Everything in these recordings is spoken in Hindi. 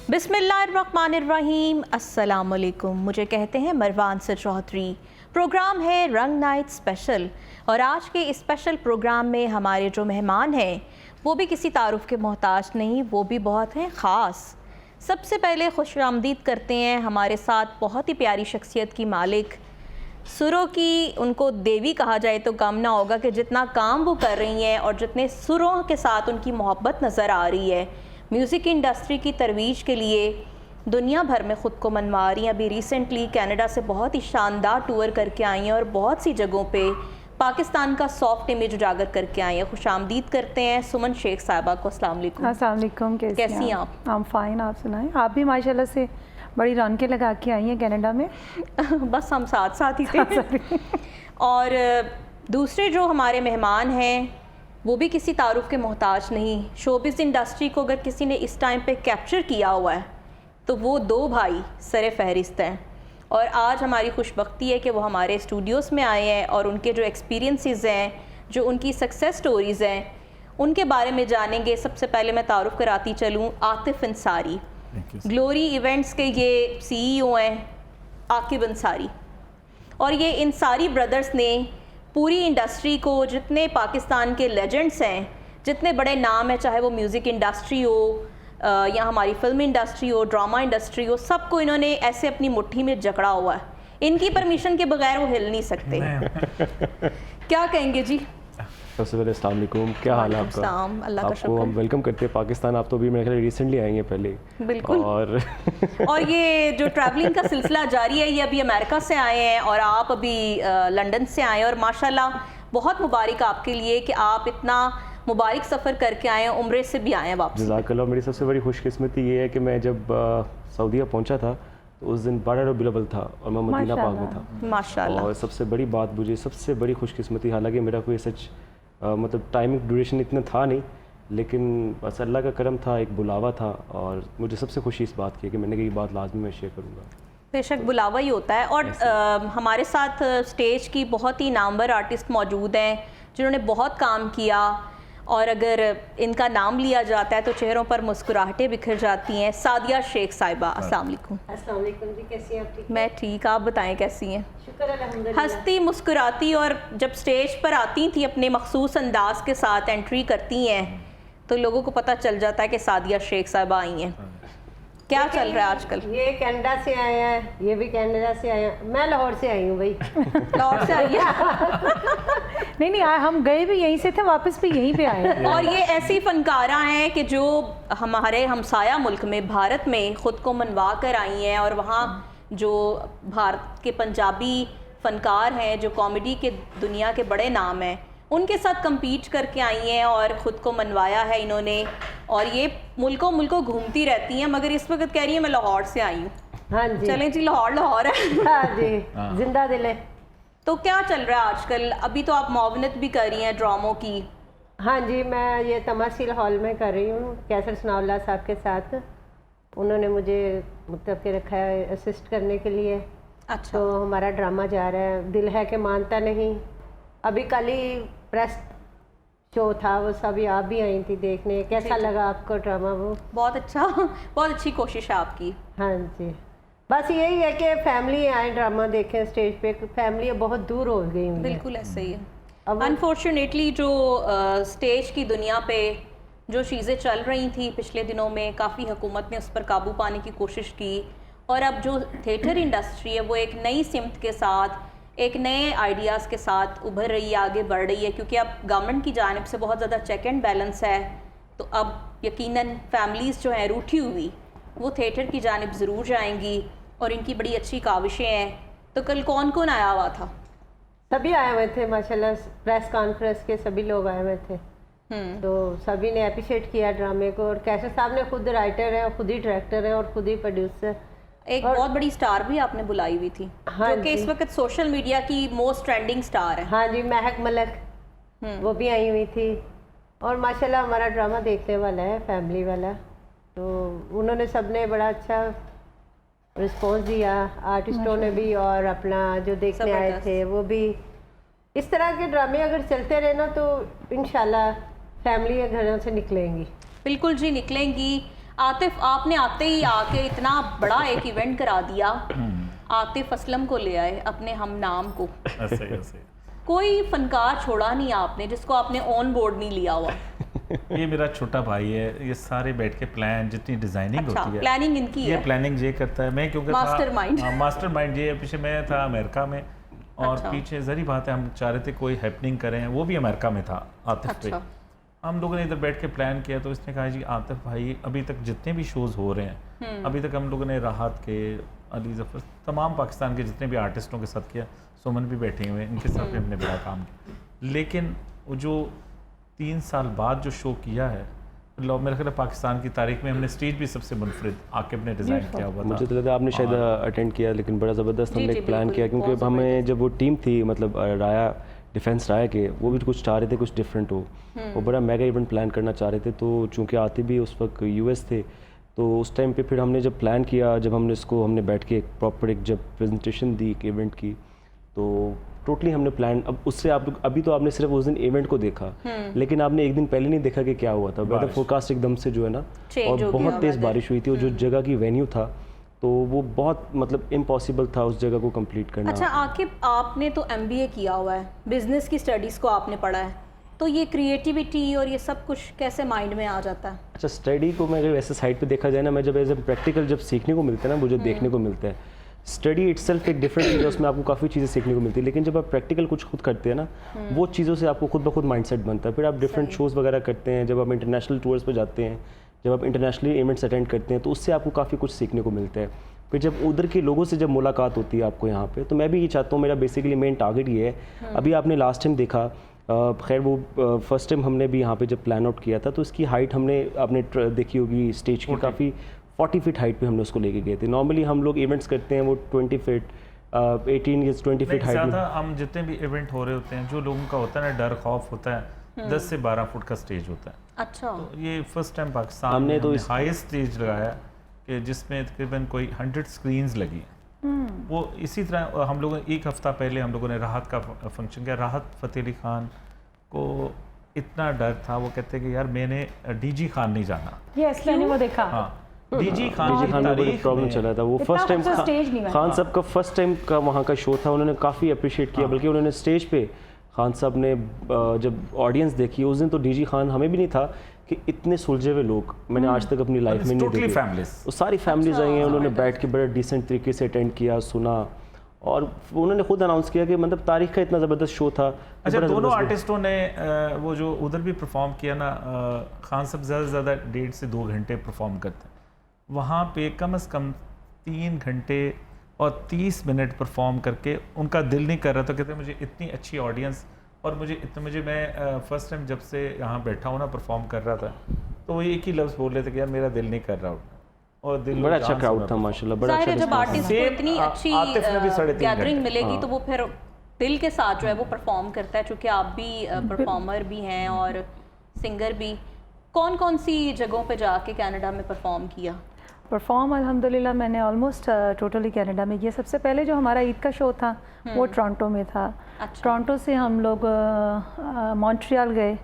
बिस्मिल्लाहिर्रहमानिर्रहीम, अस्सलाम वालेकुम। मुझे कहते हैं मरवान सर चौधरी। प्रोग्राम है रंग नाइट स्पेशल और आज के इस स्पेशल प्रोग्राम में हमारे जो मेहमान हैं वो भी किसी तारुफ के मोहताज नहीं, वो भी बहुत हैं ख़ास। सबसे पहले खुशामदीद करते हैं हमारे साथ बहुत ही प्यारी शख्सियत की मालिक, सुरों की उनको देवी कहा जाए तो कम ना होगा कि जितना काम वो कर रही हैं और जितने सुरों के साथ उनकी मोहब्बत नज़र आ रही है, म्यूज़िक इंडस्ट्री की तरवीज के लिए दुनिया भर में ख़ुद को मनवा रही हैं। अभी रिसेंटली कनाडा से बहुत ही शानदार टूर करके आई हैं और बहुत सी जगहों पे पाकिस्तान का सॉफ्ट इमेज उजागर करके आई हैं। खुशामदीद करते हैं सुमन शेख साहिबा को। अस्सलाम वालेकुम। अस्सलाम वालेकुम। कैसी हैं आप? I'm फाइन, आप सुनाएं। आप भी माशाल्लाह से बड़ी रौनकें लगा के आई हैं कनाडा में। बस हम साथ साथ ही थे। और दूसरे जो हमारे मेहमान हैं वो भी किसी तारुफ के मोहताज नहीं। शोबिज़ इंडस्ट्री को अगर किसी ने इस टाइम पे कैप्चर किया हुआ है तो वो दो भाई सर फहरिस्त हैं। और आज हमारी खुशबख्ती है कि वो हमारे स्टूडियोज़ में आए हैं और उनके जो एक्सपीरियंसेस हैं, जो उनकी सक्सेस स्टोरीज़ हैं, उनके बारे में जानेंगे। सबसे पहले मैं तारुफ कराती चलूँ, आतिफ अंसारी ग्लोरी इवेंट्स के ये CEO हैं, आकिब अंसारी। और ये अंसारी ब्रदर्स ने पूरी इंडस्ट्री को, जितने पाकिस्तान के लेजेंड्स हैं, जितने बड़े नाम हैं, चाहे वो म्यूज़िक इंडस्ट्री हो या हमारी फिल्म इंडस्ट्री हो, ड्रामा इंडस्ट्री हो, सबको इन्होंने ऐसे अपनी मुट्ठी में जकड़ा हुआ है। इनकी परमिशन के बगैर वो हिल नहीं सकते। क्या कहेंगे जी? सबसे पहले अस्सलाम वालेकुम, क्या हाल है आपका? अल्लाह का आपको हम वेलकम करते हैं पाकिस्तान। आप तो अभी मेरे ख्याल रिसेंटली आई हैं पहले। बिल्कुल। और ये जो ट्रैवलिंग का सिलसिला जारी है, ये अभी अमेरिका से आए हैं और आप अभी लंदन से आए हैं। और माशाल्लाह बहुत मुबारक आपके लिए कि आप इतना मुबारक सफ़र करके आए हैं, उम्रे से भी आए हैं वापस। जज़ाकल्लाह। मेरी सबसे बड़ी खुशकिस्मती ये है कि मैं जब सऊदीया पहुँचा था तो उस दिन 12 रबीउल अव्वल था और मैं मदीना पाक में था माशाल्लाह। और सबसे बड़ी बात, मुझे सबसे बड़ी खुशकिस्मती, हालांकि मेरा कोई सच मतलब टाइमिंग ड्यूरेशन इतना था नहीं, लेकिन बस अल्लाह का करम था, एक बुलावा था। और मुझे सबसे खुशी इस बात की है कि मैंने कहा ये बात लाजमी मैं शेयर करूँगा। बेशक बुलावा ही होता है। और हमारे साथ स्टेज की बहुत ही नामवर आर्टिस्ट मौजूद हैं जिन्होंने बहुत काम किया और अगर इनका नाम लिया जाता है तो चेहरों पर मुस्कुराहटें बिखर जाती हैं। सादिया शेख साहिबा, अस्सलाम वालेकुम। अस्सलाम वालेकुम जी, कैसी हैं आप? ठीक? मैं ठीक, आप बताएं कैसी हैं? शुक्र अल्हम्दुलिल्लाह। हंसती मुस्कुराती और जब स्टेज पर आती थी अपने मखसूस अंदाज के साथ एंट्री करती हैं तो लोगों को पता चल जाता है कि सादिया शेख साहिबा आई हैं। क्या चल रहा है आजकल? ये कनाडा से आए हैं, ये भी कनाडा से आए हैं। मैं लाहौर से आई हूँ भाई। लाहौर से आई है? नहीं, हम गए भी यहीं से थे, वापस भी यहीं पे आए हैं। और ये ऐसी फनकारा हैं कि जो हमारे हमसाया मुल्क में भारत में ख़ुद को मनवा कर आई हैं और वहाँ जो भारत के पंजाबी फनकार हैं, जो कॉमेडी के दुनिया के बड़े नाम हैं, उनके साथ कम्पीट करके आई हैं और ख़ुद को मनवाया है इन्होंने। और ये मुल्कों मुल्कों घूमती रहती हैं, मगर इस वक्त कह रही है मैं लाहौर से आई हूँ। हाँ जी, चलें जी, लाहौर है। हाँ जी, जिंदा दिल है। तो क्या चल रहा है आजकल? अभी तो आप मुआवनत भी कर रही हैं ड्रामों की। हाँ जी, मैं ये तमासील हॉल में कर रही हूँ कैसर सनाउल्लाह साहब के साथ। उन्होंने मुझे मतलब के रखा है असिस्ट करने के लिए। अच्छा। तो हमारा ड्रामा जा रहा है, दिल है कि मानता नहीं। अभी कल ही प्रेस शो था, वो सभी आप भी आई थी देखने। कैसा लगा आपको ड्रामा? वो बहुत अच्छा, बहुत अच्छी कोशिश है आपकी। हाँ जी, बस यही है कि फैमिली आए ड्रामा देखें स्टेज पे। फैमिली बहुत दूर हो गई हुई है। बिल्कुल ऐसे ही है। अनफॉर्चुनेटली जो स्टेज की दुनिया पे जो चीज़ें चल रही थी पिछले दिनों में, काफ़ी हुकूमत ने उस पर काबू पाने की कोशिश की और अब जो थिएटर इंडस्ट्री है वो एक नई सिमत के साथ, एक नए आइडियाज़ के साथ उभर रही है, आगे बढ़ रही है। क्योंकि अब गवर्नमेंट की जानिब से बहुत ज़्यादा चेक एंड बैलेंस है, तो अब यकीनन फैमिलीज़ जो हैं रूठी हुई वो थिएटर की जानिब ज़रूर जाएंगी और इनकी बड़ी अच्छी काविशें हैं। तो कल कौन कौन आया हुआ था? सभी आए हुए थे माशाल्लाह, प्रेस कॉन्फ्रेंस के सभी लोग आए हुए थे। तो सभी ने अप्रिशिएट किया ड्रामे को। और कैसर साहब ने खुद राइटर है, खुद ही डायरेक्टर है और खुद ही प्रोड्यूसर। एक बहुत बड़ी स्टार भी आपने बुलाई हुई थी। हाँ, जो कि इस वक्त सोशल मीडिया की मोस्ट ट्रेंडिंग स्टार है। हाँ जी, महक मलक, वो भी आई हुई थी। और माशाल्लाह हमारा ड्रामा देखने वाला है, फैमिली वाला। तो उन्होंने सबने बड़ा अच्छा रिस्पॉन्स दिया, आर्टिस्टों ने भी और अपना जो देखने आए थे वो भी। इस तरह के ड्रामे अगर चलते रहे ना तो इंशाल्लाह फैमिली घरों से निकलेंगी। बिल्कुल जी, निकलेंगी। आतिफ, आपने आते ही आके इतना बड़ा एक इवेंट करा दिया, आतिफ असलम को ले आए अपने हम नाम को। ऐसे कोई फनकार छोड़ा नहीं आपने जिसको आपने ऑन बोर्ड नहीं लिया हुआ। ये मेरा छोटा भाई है, ये सारे बैठ के प्लान जितनी डिजाइनिंग अच्छा, होती है प्लानिंग इनकी ये है। प्लानिंग ये करता है। मैं क्योंकि Mastermind। मास्टरमाइंड ये पीछे मैं था अमेरिका में, और अच्छा। पीछे जरी बात है हम चाह रहे थे कोई हैपनिंग करें, वो भी अमेरिका में था आतिफ अच्छा। पे। हम लोगों ने इधर बैठ के प्लान किया, तो इसने कहा जी आतिफ भाई अभी तक जितने भी शोज़ हो रहे हैं, अभी तक हम लोगों ने राहत के, अली जफ़र, तमाम पाकिस्तान के जितने भी आर्टिस्टों के साथ किया, सुमन भी बैठे हुए हैं, इनके साथ भी हमने बड़ा काम किया। लेकिन वो जो 3 साल बाद जो शो किया है, मेरे ख्याल पाकिस्तान की तारीख में हमने स्टेज भी सबसे मुनफरिद आकिब ने डिज़ाइन किया हुआ था। मुझे तो लगता है आपने शायद अटेंड किया, लेकिन बड़ा ज़बरदस्त जी, हमने जी, एक प्लान बिल्कुल, किया, क्योंकि बहुत हमें जब वो टीम थी, मतलब राया डिफेंस राया के, वो भी कुछ चाह रहे थे कुछ डिफरेंट हो, वो बड़ा मेगा इवेंट प्लान करना चाह रहे थे। तो चूँकि आते भी उस वक्त यूएस थे, तो उस टाइम पे फिर हमने जब प्लान किया, जब हमने बैठ के एक प्रॉपर एक जब प्रेजेंटेशन दी एक इवेंट की, तो टोटली हमने प्लान, अब उससे आप अभी तो आपने सिर्फ उस दिन इवेंट को देखा, लेकिन आपने एक दिन पहले नहीं देखा कि क्या हुआ था। वेदर फोरकास्ट एकदम से जो है ना, Change और हो गया बहुत तेज़ weather। बारिश हुई थी, और जो जगह की वेन्यू था, तो वो बहुत मतलब इम्पॉसिबल था उस जगह को कंप्लीट करना। अच्छा आकिब, आपने तो एमबीए किया हुआ है, बिजनेस की स्टडीज़ को आपने पढ़ा है, तो ये क्रिएटिविटी और ये सब कुछ कैसे माइंड में आ जाता है? अच्छा, स्टडी को मैं अगर वैसे साइड पे देखा जाए ना, मैं जब एज ए प्रैक्टिकल जब सीखने को मिलता है ना, मुझे देखने को मिलता है, स्टडी इटसेल्फ एक डिफरेंट चीज़ है, उसमें आपको काफ़ी चीज़ें सीखने को मिलती है, लेकिन जब आप प्रैक्टिकल कुछ खुद करते हैं ना, वो चीज़ों से आपको खुद ब खुद माइंडसेट बनता है। फिर आप डिफरेंट शोज़ वगैरह करते हैं, जब आप इंटरनेशनल टूर्स पर जाते हैं, जब आप इंटरनेशनली इवेंट्स अटेंड करते हैं, तो उससे आपको काफ़ी कुछ सीखने को मिलता है। फिर जब उधर के लोगों से जब मुलाकात होती है आपको यहाँ पे, तो मैं भी ये चाहता हूँ, मेरा बेसिकली मेन टारगेट ये है। अभी आपने लास्ट टाइम देखा, खैर वो फर्स्ट टाइम हमने भी यहाँ पे जब प्लान आउट किया था, तो इसकी हाइट आपने देखी होगी स्टेज की, काफ़ी 40 फीट हाइट पे हमने उसको लेके गए थे। नॉर्मली हम लोग इवेंट्स करते हैं वो 20 फीट 18 या 20 फीट हाइट ज़्यादा में। हम जितने भी इवेंट हो रहे होते हैं, जो लोगों का होता है ना डर खौफ होता है, 10 से 12 फुट का स्टेज होता है। अच्छा, तो ये फर्स्ट टाइम पाकिस्तान हमने में तो हमने इस- हाईएस्ट स्टेज लगाया कि जिसमें तकरीबन कोई 100 स्क्रीन्स लगी हैं। वो इसी तरह हम लोगों ने एक हफ्ता पहले हम लोगों ने राहत का फंक्शन किया। राहत फ़तेह अली खान को इतना डर था, वो कहते कि यार मैंने डीजी खान नहीं जाना। यस, मैंने वो देखा। हाँ, डीजी खान डीजे की खान में बड़ी तारीख प्रॉब्लम में चला था, वो इतना फर्स्ट टाइम खूबसूरत स्टेज नहीं बना। खान साहब का फर्स्ट टाइम का वहाँ का शो था, उन्होंने काफ़ी अप्रिशिएट किया, बल्कि उन्होंने स्टेज पे खान साहब ने जब ऑडियंस देखी उस दिन, तो डीजी खान हमें भी नहीं था कि इतने सुलझे हुए लोग मैंने आज तक अपनी लाइफ में नहीं टोटली देखे। फैमिलीज। वो सारी फैमिलीज आई हैं, उन्होंने बैठ के बड़े डिसेंट तरीके से अटेंड किया, सुना, और उन्होंने खुद अनाउंस किया कि मतलब तारीख का इतना ज़बरदस्त शो था। अच्छा, बड़ा दोनों ज़बरदस्त आर्टिस्टों ने वो जो उधर भी परफॉर्म किया ना, खान साहब ज़्यादा से ज़्यादा 1.5 से 2 घंटे परफॉर्म करते हैं, वहाँ पे कम से कम 3 घंटे और 30 मिनट परफॉर्म करके उनका दिल नहीं कर रहा था। कहते मुझे इतनी अच्छी ऑडियंस, और मुझे मैं फर्स्ट टाइम जब से यहाँ बैठा हूँ ना परफॉर्म कर रहा था, तो वो एक ही लफ्ज़ बोल रहे थे कि यार मेरा दिल नहीं कर रहा उठना, और दिल बड़ा और अच्छा जान से क्राउड मैं था माशाल्लाह, बड़ा जाहिर अच्छा है जब response था। आर्टिस्ट को Same, इतनी अच्छी आतिफ ने भी 3.5 गैदरिंग घंटे। मिलेगी, हाँ। तो वो फिर दिल के साथ जो है वो परफॉर्म करता है, चूँकि आप भी परफॉर्मर भी हैं और सिंगर भी। कौन कौन सी जगहों पे जाके कनाडा में परफॉर्म किया? परफॉर्म अल्हम्दुलिल्लाह मैंने ऑलमोस्ट टोटली कनाडा में किया। सबसे पहले जो हमारा ईद का शो था वो टोरंटो में था। अच्छा। टोरंटो से हम लोग मॉन्ट्रियल गए।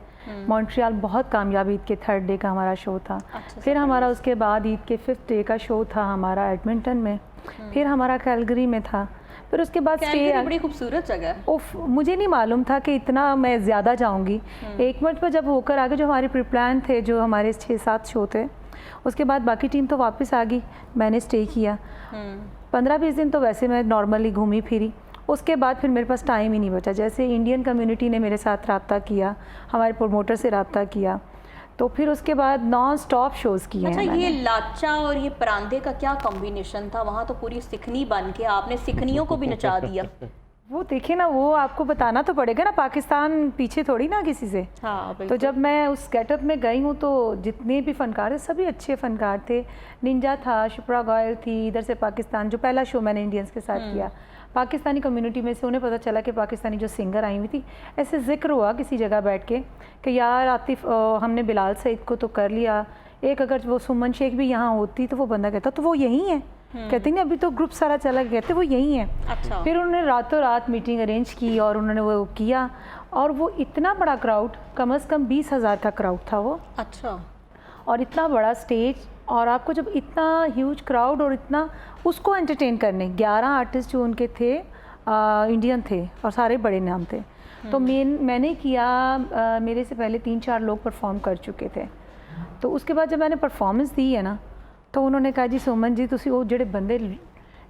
मॉन्ट्रियल बहुत कामयाब ईद के 3rd डे का हमारा शो था। अच्छा, फिर हमारा उसके बाद ईद के 5th डे का शो था हमारा एडमिंटन में। फिर हमारा कैलगरी में था। फिर उसके बाद कैलगरी बड़ी खूबसूरत जगह है। उफ, मुझे नहीं मालूम था कि इतना मैं ज़्यादा जाऊंगी। एक मिनट पर जब होकर आगे जो हमारे प्री प्लान थे, जो हमारे 6-7 शो थे, उसके बाद बाकी टीम तो वापस आ गई, मैंने स्टे किया। 15-20 दिन तो वैसे मैं नॉर्मली घूमी फिरी। उसके बाद फिर मेरे पास टाइम ही नहीं बचा। जैसे इंडियन कम्युनिटी ने मेरे साथ रब्ता किया, हमारे प्रोमोटर से रब्ता किया, तो फिर उसके बाद नॉन स्टॉप शोज़ किए अच्छा, हैं मैंने। ये लाचा और ये परांदे का क्या कॉम्बिनेशन था? वहाँ तो पूरी सिखनी बन के आपने सिखनियों को भी नचा दिया। वो देखिए ना, वो आपको बताना तो पड़ेगा ना, पाकिस्तान पीछे थोड़ी ना किसी से। हाँ तो बिल्कुल। जब मैं उस गेटअप में गई हूँ तो जितने भी फनकार थे सभी अच्छे फनकार थे। निंजा था, शिप्रा गोयल थी, इधर से पाकिस्तान, जो पहला शो मैंने इंडियंस के साथ किया, पाकिस्तानी कम्युनिटी में से उन्हें पता चला कि पाकिस्तानी जो सिंगर आई हुई थी, ऐसे जिक्र हुआ किसी जगह बैठ के कि यार आतिफ, हमने बिलाल सईद को तो कर लिया, एक अगर वो सुमन शेख भी यहाँ होती तो वो बंदा कहता तो वो यही है, कहते नहीं अभी तो ग्रुप सारा चला गया, कहते वो यही है। अच्छा। फिर उन्होंने रातों रात मीटिंग अरेंज की और उन्होंने वो किया, और वो इतना बड़ा क्राउड, कम से कम 20,000 का क्राउड था वो, अच्छा। और इतना बड़ा स्टेज, और आपको जब इतना ह्यूज क्राउड और इतना उसको एंटरटेन करने 11 आर्टिस्ट जो उनके थे इंडियन थे और सारे बड़े नाम थे। तो मैंने किया, मेरे से पहले 3-4 लोग परफॉर्म कर चुके थे। तो उसके बाद जब मैंने परफॉर्मेंस दी है ना, तो उन्होंने कहा जी सुमन जी तुसी वो जेडे बंदे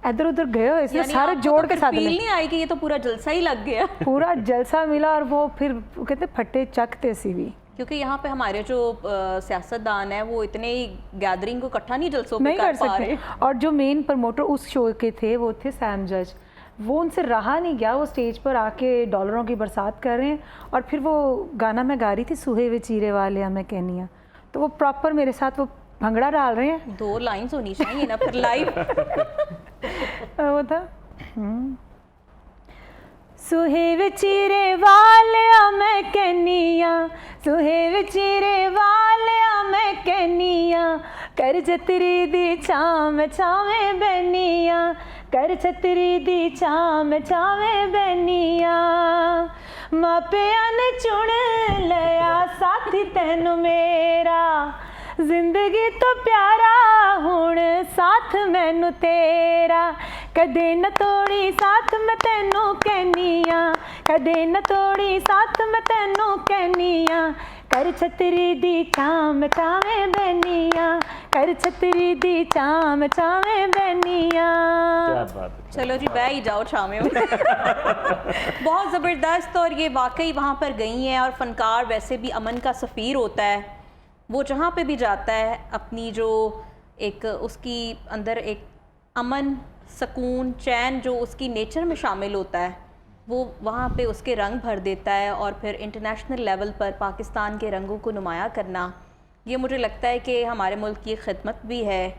इधर उधर गए हो इसलिए सारे जोड़ के साथ फील नहीं आई कि ये तो पूरा जलसा ही लग गया। पूरा जलसा मिला और वो फिर कहते फटे चकते सी भी, क्योंकि यहाँ पे हमारे जो सियासतदान है वो इतने गैदरिंग को इकट्ठा नहीं जलसों नहीं पे कर पा रहे। सकते। और जो मेन प्रमोटर उस शो के थे वो थे सैम जज, वो उनसे रहा नहीं गया, वो स्टेज पर आके डॉलरों की बरसात कर रहे हैं और फिर वो गाना मैं गा रही थी सूहे वे चीरे वाले मैं कहनिया, तो वो प्रॉपर मेरे साथ वो भंगड़ा डाल रहे हैं। 2 लाइन्स होनी चाहिए ना फिर लाइव। वो था सुहे वे चीरे वाले मैं कहनिया, सुहे वे चीरे वाले मैं कहनिया, कर छतरी दी छाम छावे बनिया, कर छतरी दी छाम छावे बनिया, मापिया ने चुन लिया साथी तेनू मेरा, जिंदगी तो प्यारा हुण साथ मैनू तेरा, कदे न तोड़ी साथ मैं तेनू कहनिया, कदे न तोड़ी साथ मैं तेनू कहनिया, कर छतरी दी छाम छावे बनिया, कर छतरी दी छाम छावे बनिया। क्या बात है। चलो जी बह ही जाओ छामे में। बहुत ज़बरदस्त। और ये वाकई वहाँ पर गई हैं और फ़नकार वैसे भी अमन का सफ़ीर होता है, वो जहाँ पे भी जाता है अपनी जो एक उसकी अंदर एक अमन सुकून चैन जो उसकी नेचर में शामिल होता है वो वहाँ पे उसके रंग भर देता है। और फिर इंटरनेशनल लेवल पर पाकिस्तान के रंगों को नुमाया करना, ये मुझे लगता है कि हमारे मुल्क की खिदमत भी है।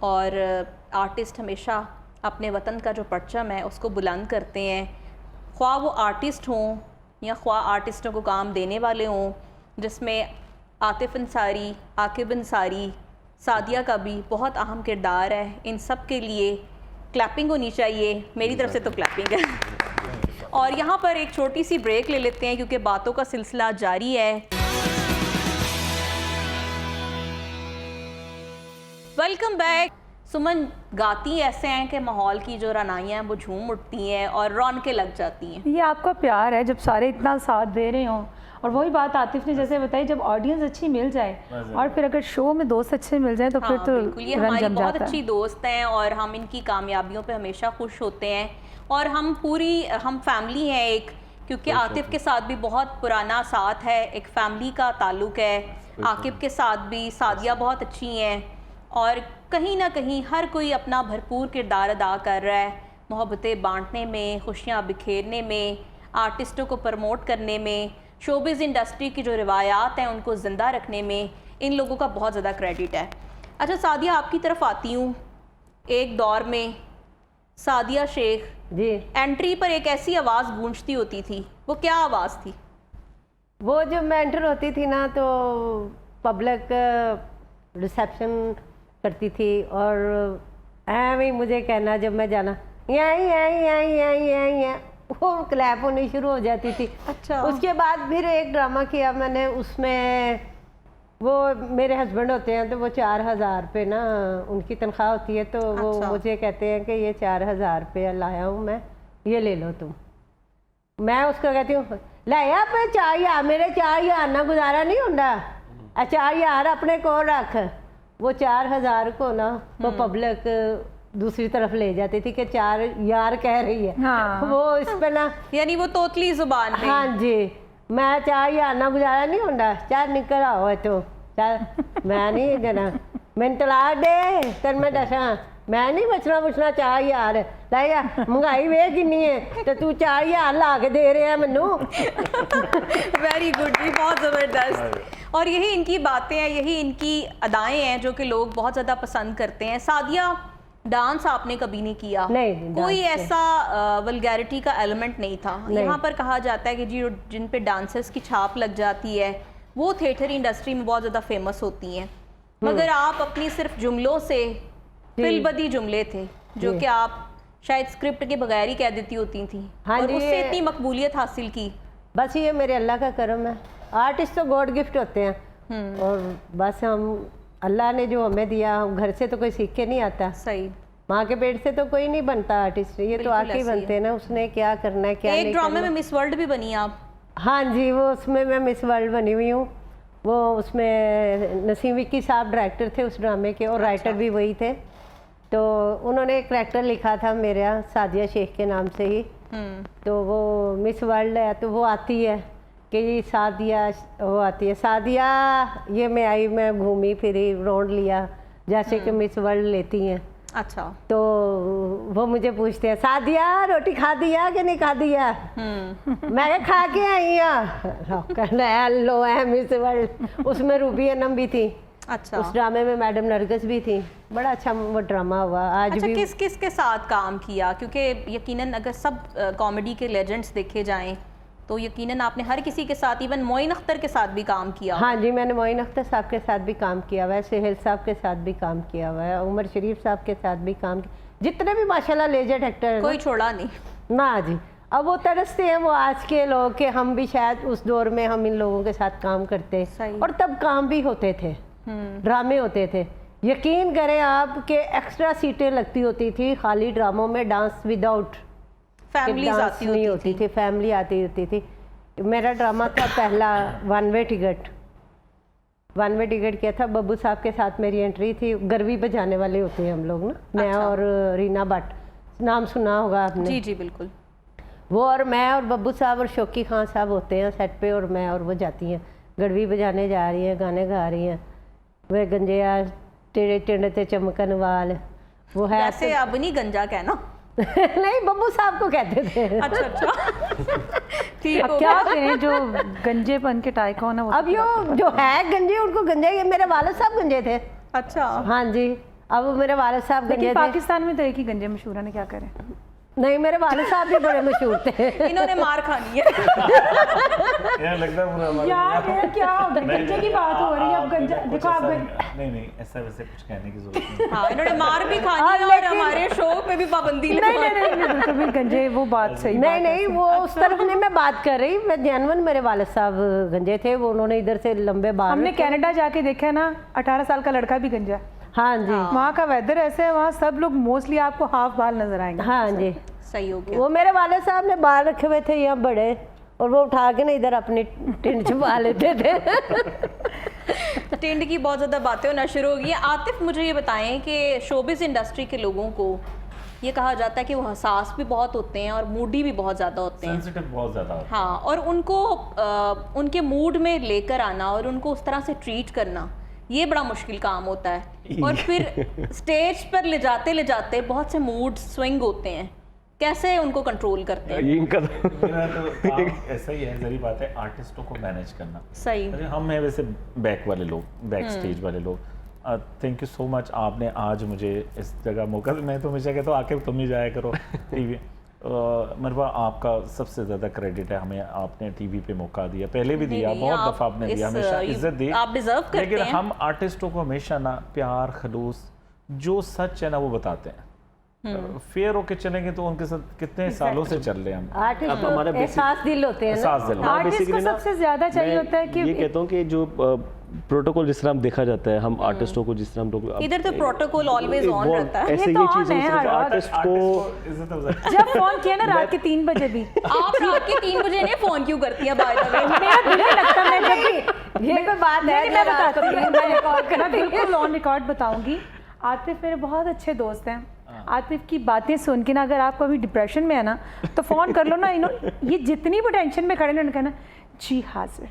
और आर्टिस्ट हमेशा अपने वतन का जो परचम है उसको बुलंद करते हैं, ख्वाह वो आर्टिस्ट हों या ख्वाह आर्टिस्टों को काम देने वाले हों, जिसमें आतिफ अंसारी, आकिब अंसारी, सादिया का भी बहुत अहम किरदार है। इन सब के लिए क्लैपिंग होनी चाहिए, मेरी तरफ से तो क्लैपिंग है। और यहाँ पर एक छोटी सी ब्रेक ले लेते हैं क्योंकि बातों का सिलसिला जारी है। Welcome back. सुमन गाती ऐसे हैं कि माहौल की जो रनाइयाँ हैं वो झूम उठती हैं और रौनकें लग जाती हैं। ये आपका प्यार है जब सारे इतना साथ दे रहे हों। और वही बात आतिफ ने जैसे बताई, जब ऑडियंस अच्छी मिल जाए और फिर अगर शो में दोस्त अच्छे मिल जाए तो फिर तो बिल्कुल, ये रंग हमारी जम बहुत जाता है। अच्छी दोस्त हैं और हम इनकी कामयाबियों पे हमेशा खुश होते हैं। और हम फैमिली हैं एक, क्योंकि आतिफ के साथ भी बहुत पुराना साथ है, एक फैमिली का ताल्लुक है। आकिब के साथ भी सादिया बहुत अच्छी हैं और कहीं ना कहीं हर कोई अपना भरपूर किरदार अदा कर रहा है, मोहब्बतें बांटने में, खुशियाँ बिखेरने में, आर्टिस्टों को प्रमोट करने में, शोबिज़ इंडस्ट्री की जो रिवायात हैं उनको ज़िंदा रखने में इन लोगों का बहुत ज़्यादा क्रेडिट है। अच्छा सादिया, आपकी तरफ आती हूँ। एक दौर में सादिया शेख जी, एंट्री पर एक ऐसी आवाज़ गूंजती होती थी, वो क्या आवाज़ थी? वो जब मैं एंटर होती थी ना तो पब्लिक रिसेप्शन करती थी और ऐਵੇਂ मुझे कहना, जब मैं जाना यहाँ वो क्लैप होनी शुरू हो जाती थी। अच्छा। उसके बाद फिर एक ड्रामा किया मैंने, उसमें वो मेरे हस्बैंड होते हैं तो वो 4000 रुपये ना उनकी तनख्वाह होती है, तो वो अच्छा। मुझे कहते हैं कि ये 4000 रुपये लाया हूँ मैं, ये ले लो तुम। मैं उसको कहती हूँ लाया पे 4000, मेरे 4000 ना गुजारा नहीं होता, 4000 अपने को रख। वो 4000 को ना वो पब्लिक दूसरी तरफ ले जाती थी कि 4 यार कह रही है। हाँ। वो इस पे ना, यानी वो तोतली जुबान में। हाँ जी, मैं 4000 ना गुजारा नहीं होता, चार निकल आओ तो चल, मैं नहीं देना, मैंने तलाक दे तेन मैं दसा, मैं नहीं बचना बुचना 4000 लाया, महंगाई वे किन्नी है तो तू 4000 ला के दे रहे हैं मैनू। वेरी गुड जी, बहुत ज़बरदस्त। और यही इनकी बातें हैं, यही इनकी अदाएं हैं जो कि लोग बहुत ज़्यादा पसंद करते हैं। सादिया, डांस आपने कभी नहीं किया? नहीं, कोई डांस ऐसा वल्गैरिटी का एलिमेंट नहीं था। यहाँ पर कहा जाता है कि जी जिन पे डांसर्स की छाप लग जाती है वो थिएटर इंडस्ट्री में बहुत ज़्यादा फेमस होती हैं, मगर आप अपनी सिर्फ जुमलों से, फिलबदी जुमले थे जो कि आप शायद स्क्रिप्ट के बगैर ही कह देती होती थी, हाँ और जी, उससे इतनी मकबूलियत हासिल की। बस ये मेरे अल्लाह का करम है। आर्टिस्ट तो गॉड गिफ्ट होते हैं और बस हम अल्लाह ने जो हमें दिया, हम घर से तो कोई सीख के नहीं आता, सही। माँ के पेट से तो कोई नहीं बनता आर्टिस्ट, ये तो बिल्कुल आके ही ऐसे ही बनते हैं ना, उसने क्या करना है क्या एक नहीं ड्रामे करना। में मिस वर्ल्ड भी बनी आप। हाँ जी, वो उसमें मैं मिस वर्ल्ड बनी हुई हूँ। वो उसमें नसीम विक्की साहब डायरेक्टर थे उस ड्रामे के, और राइटर भी वही थे। तो उन्होंने एक करैक्टर लिखा था मेरा, सादिया शेख के नाम से ही। तो वो मिस वर्ल्ड है, तो वो आती है कि ये सादिया, वो आती है सादिया, ये मैं आई, मैं घूमी फिरी राउंड लिया, जैसे कि मिस वर्ल्ड लेती हैं। अच्छा। तो वो मुझे पूछते हैं, सादिया रोटी खा दिया कि नहीं खा दिया? मैं कहा खा के आई हूँ। कहना लो है मिस वर्ल्ड। उसमें रूबी अनम भी थी, अच्छा। उस ड्रामे में मैडम नरगिस भी थी। बड़ा अच्छा वो ड्रामा हुआ। आज अच्छा, भी किस किस के साथ काम किया? क्योंकि यकीनन अगर सब कॉमेडी के लेजेंड्स देखे जाएं तो यकीनन आपने हर किसी के साथ, इवन मोइन अख्तर के साथ भी काम किया। हाँ जी, मैंने मोइन अख्तर साहब के साथ भी काम किया हुआ है, सुहेल साहब के साथ भी काम किया हुआ है, उमर शरीफ साहब के साथ भी काम किया। जितने भी माशाल्लाह लेजेंड एक्टर हैं कोई छोड़ा नहीं। ना जी। अब वो तरसते हैं वो आज के लोग कि हम भी शायद उस दौर में हम इन लोगों के साथ काम करते, सही। और तब काम भी होते थे, ड्रामे होते थे। यकीन करें आप कि एक्स्ट्रा सीटें लगती होती थी खाली ड्रामों में, डांस विदाउट फैमिलीज डांस आती नहीं होती होती थी, फैमिली आती होती थी। मेरा ड्रामा था पहला वन वे टिकट किया था, बब्बू साहब के साथ मेरी एंट्री थी। गरवी बजाने वाले होते हैं हम लोग ना, मैं अच्छा। और रीना भट्ट, नाम सुना होगा आपने। जी जी बिल्कुल। वो और मैं और बब्बू साहब और शौकी खान साहब होते हैं सेट पे, और मैं और वो जाती हैं गड़वी बजाने जा रही हैं, गाने गा रही हैं। वे गंजिया टेढ़े टेढ़े ते चमकन वाल, वो है वैसे अब नहीं गंजा कहना। नहीं, बब्बू साहब को कहते थे। अच्छा अच्छा। ठीक अब हो क्या गया। करें, जो गंजेपन के टाइकॉन है वो अब जो है गंजे, उनको गंजे, ये मेरे वालिद साहब गंजे थे। अच्छा। हाँ जी, अब वो मेरे वालिद साहब गंजे लेकिन थे। पाकिस्तान में तो एक ही गंजे मशहूर है ना, क्या करें। नहीं, मेरे वालिद साहब भी बड़े मशहूर थे। इन्होंने मार खानी है। यार लगता है पूरा हमारा- यार ये क्या हो गया, गंजे की बात हो रही है, अब गंजा कुछ देखो आप ऐसा- नहीं ऐसा वैसे कुछ कहने की जरूरत नहीं। हाँ, इन्होंने मार भी खानी है और हमारे शो पे भी पाबंदी नहीं लगवा नहीं नहीं बिल्कुल भी गंजे, वो बात सही नहीं बात है। नहीं, वो उस तरफ नहीं मैं बात कर रही, मैं जानवन, मेरे वालिद साहब गंजे थे। वो उन्होंने इधर से लंबे बाल हमने रखे। कनाडा जाके देखा है ना, 18 साल का लड़का भी गंजा है। हाँ जी, वहाँ का वेदर ऐसा है, वहाँ सब लोग मोस्टली आपको हाफ बाल नजर आएंगे। हाँ जी। सही हो गया। वो मेरे वाले साहब ने बाल रखे हुए थे यहाँ बड़े, और वो उठा के ना इधर अपनी टिंड छुपा लेते थे। टिंड की बहुत ज़्यादा बातें होना शुरू हो गई हैं। आतिफ, मुझे ये बताएं कि शोबिज़ इंडस्ट्री के लोगों को ये कहा जाता है कि वो हसास भी बहुत होते हैं और मूडी भी बहुत ज़्यादा होते हैं। सेंसिटिव बहुत ज़्यादा होता है। हाँ, और उनको उनके मूड में लेकर आना और उनको उस तरह से ट्रीट करना, ये बड़ा मुश्किल काम होता है। और फिर स्टेज पर ले जाते बहुत से मूड स्विंग होते हैं, कैसे उनको कंट्रोल करते हैं? ये इनका तो मेरा तो काम ऐसा ही है, जरी बात है, आर्टिस्टों को मैनेज करना। सही। अरे हम हैं वैसे बैक वाले लोग, बैक स्टेज वाले लोग। थैंक यू सो मच, आपने आज मुझे इस जगह मौका, मैं तो हमेशा कहता हूँ आके तुम ही जाया करो टीवी। मरवा, आपका सबसे ज़्यादा क्रेडिट है, हमें आपने टीवी पे मौका दिया, पहले भी दिया, नहीं, बहुत आप दफ़ा आपने दिया, इस, हमेशा इज्जत दी, आप डिजर्व करते लेकिन हैं। हम आर्टिस्टों को हमेशा ना प्यार, खलूस, जो सच है ना वो बताते हैं। फेयर होके चलेंगे तो उनके साथ कितने सालों से चल रहे हैं हम। आर्टिस्ट अब हमारा तो एहसास दिल होते हैं ना। एहसास दिल। आर्टिस्ट को basically ना, सबसे ज्यादा चाहिए मैं होता है कि ये कहता हूँ कि जो प्रोटोकॉल जिस तरह हम देखा जाता है, हम आर्टिस्टों को जिस तरह हम लोग इधर तो प्रोटोकॉल ऑलवेज ऑन रहता है। ऐसे ये तो ये on चीज़ है, है हर आर्टिस्ट को इज्जत अफजाई। जब फोन किया ना रात के 3 बजे भी, आप रात के 3 बजे ने फोन क्यों करती हैं? बाय द वे, मेरा दिल नहीं लगता, मैं जब भी ये कोई बात है? मैं बताती हूँ, मैं बिल्कुल ऑन रिकॉर्ड बताऊंगी। आतिफ मेरे बहुत अच्छे दोस्त हैं। आतिफ की बातें सुन के ना, अगर आप कभी डिप्रेशन में है ना तो फ़ोन कर लो ना, ये जितनी भी टेंशन में खड़े ना, कहना जी हाजिर,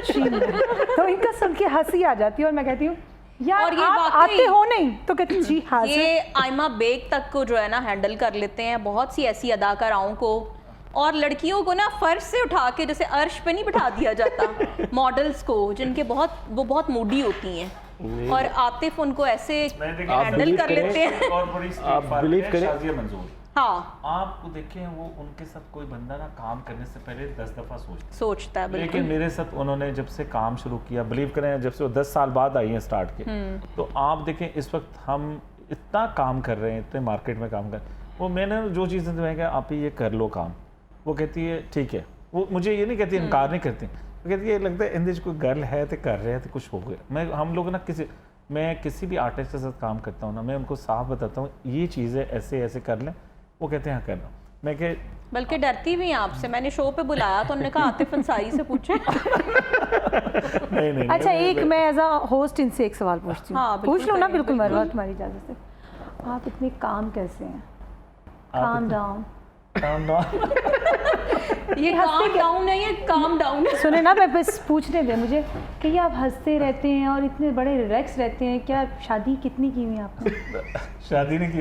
जी मैं। तो इनका सुन के हंसी आ जाती है, और मैं कहती हूँ यार और ये आप वाकई- आते हो नहीं, तो कहती हूँ जी हाजिर। ये आयमा बेग तक को जो है ना हैंडल कर लेते हैं, बहुत सी ऐसी अदाकाराओं को, और लड़कियों को ना फर्श से उठा के जैसे अर्श पे नहीं बिठा दिया जाता मॉडल्स को, जिनके वो बहुत मूडी होती हैं, और आतिफ उनको ऐसे हैंडल कर लेते हैं। और बड़ी आप believe करें- शाज़िया मंजूर, हाँ, आपको देखें वो उनके साथ कोई बंदा ना काम करने से पहले 10 दफ़ा सोचता है लेकिन बिल्कुल। मेरे साथ उन्होंने जब से काम शुरू किया, बिलीव करें, जब से वो 10 साल बाद आई हैं स्टार्ट के, तो आप देखें इस वक्त हम इतना काम कर रहे हैं, इतने मार्केट में काम कर, वो मैंने जो चीज़ें तो मैं कहा आप ही ये कर लो काम, वो कहती है ठीक है। वो मुझे ये नहीं कहती, इनकार नहीं करती, वो कहती है लगता है इंदिज कोई गर्ल है तो कर रहे हैं तो कुछ हो गया। मैं हम लोग ना किसी मैं किसी भी आर्टिस्ट के साथ काम करता हूँ ना, मैं उनको साफ बताता हूँ ये चीज़ें ऐसे ऐसे कर लें, वो कहते हैं हाँ कर लो। मैं कह बल्कि डरती भी हैं आपसे। मैंने शो पे बुलाया तो उन्होंने कहा आतिफ अंसारी से पूछे। नहीं अच्छा एक मैं एज अ होस्ट इनसे एक सवाल पूछती हूँ। हाँ, बिल्कुल पूछ लो ना, करिए, बिल्कुल मरवा, तुम्हारी इजाज़त से। आप इतने काम कैसे हैं? Calm down. ये काम डाउन है, ये काम डाउन है। सुने ना, मैं बस पूछने दे मुझे कि ये आप हंसते रहते हैं और इतने बड़े रिलैक्स रहते हैं, क्या शादी कितनी की हुई है आपने? शादी नहीं की